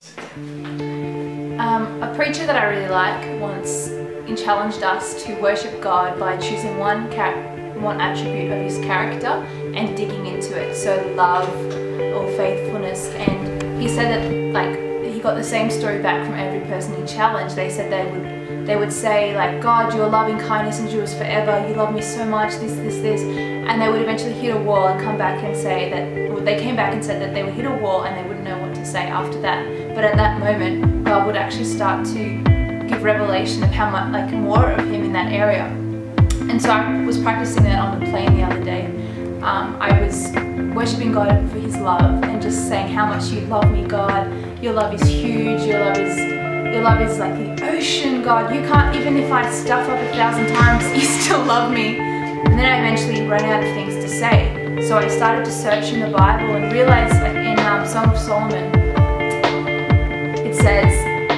A preacher that I really like once challenged us to worship God by choosing one attribute of his character and digging into it. So love or faithfulness. And he said that he got the same story back from every person he challenged. They said they would say like, God, your loving kindness endures forever, you love me so much, this, and they would eventually hit a wall and come back and say that, well, they came back and said that they would hit a wall and they wouldn't know what to say after that. But at that moment, God would actually start to give revelation of how much, more of him in that area. And so I was practicing that on the plane the other day. I was worshipping God for his love and just saying how much you love me, God. Your love is huge, your love is like the ocean, God. You can't, even if I stuff up 1,000 times, you still love me. And then I eventually ran out of things to say. So I started to search in the Bible and realized, like in Song of Solomon, it says,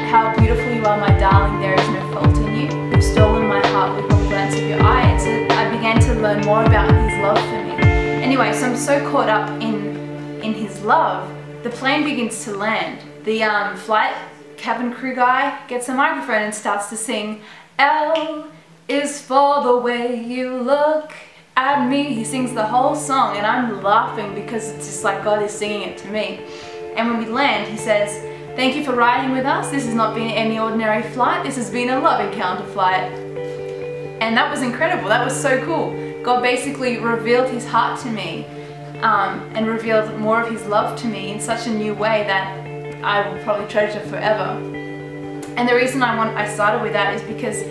how beautiful you are, my darling, there is no fault in you. You've stolen my heart with one glance of your eye. And so I began to learn more about his love for me. Anyway, so I'm so caught up in his love, the plane begins to land. The flight cabin crew guy gets a microphone and starts to sing, L is for the way you look at me. He sings the whole song and I'm laughing because it's just like God is singing it to me. And when we land, he says, thank you for riding with us. This has not been any ordinary flight. This has been a love encounter flight. And that was incredible. That was so cool. God basically revealed his heart to me and revealed more of his love to me in such a new way that I will probably treasure forever. And the reason I started with that is because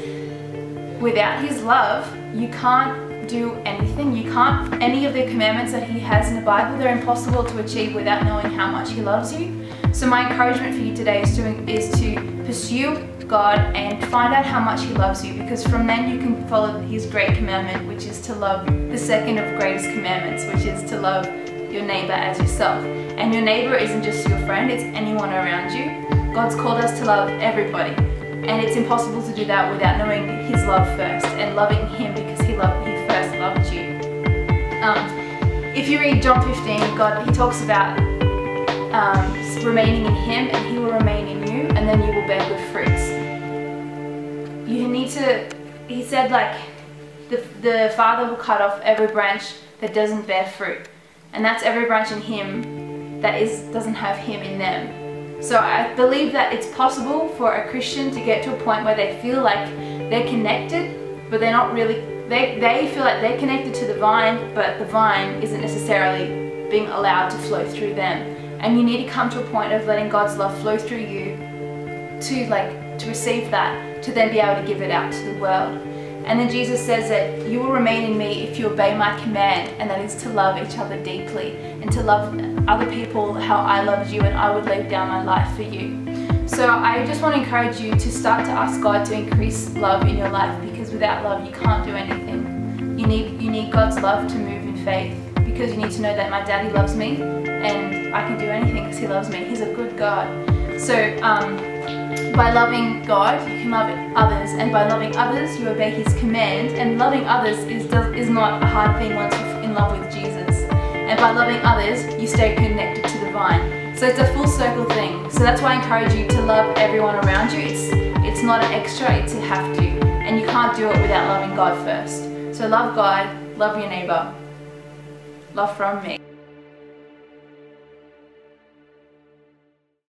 without his love, you can't do anything. You can't, any of the commandments that he has in the Bible, they're impossible to achieve without knowing how much he loves you. So my encouragement for you today is to pursue God and find out how much he loves you, because from then you can follow his great commandment, which is to love the second of greatest commandments, which is to love your neighbor as yourself. And your neighbor isn't just your friend, it's anyone around you. God's called us to love everybody, and it's impossible to do that without knowing his love first and loving him because he first loved you. If you read John 15, he talks about remaining in him and he will remain in you, and then you will bear good fruits. You need to, he said, like, the Father will cut off every branch that doesn't bear fruit, and that's every branch in him that doesn't have him in them. So I believe that it's possible for a Christian to get to a point where they feel like they're connected, but they're not really, they feel like they're connected to the vine, but the vine isn't necessarily being allowed to flow through them. And you need to come to a point of letting God's love flow through you to receive that, to then be able to give it out to the world. And then Jesus says that you will remain in me if you obey my command, and that is to love each other deeply and to love other people how I loved you and I would lay down my life for you. So I just want to encourage you to start to ask God to increase love in your life, because without love you can't do anything. You need God's love to move in faith, because you need to know that my daddy loves me and I can do anything because he loves me. He's a good God. So by loving God, you can love others, and by loving others, you obey his command. And loving others is not a hard thing once you're in love with Jesus. And by loving others, you stay connected to the vine. So it's a full circle thing. So that's why I encourage you to love everyone around you. It's not an extra, it's a have to. And you can't do it without loving God first. So love God, love your neighbor. Love from me.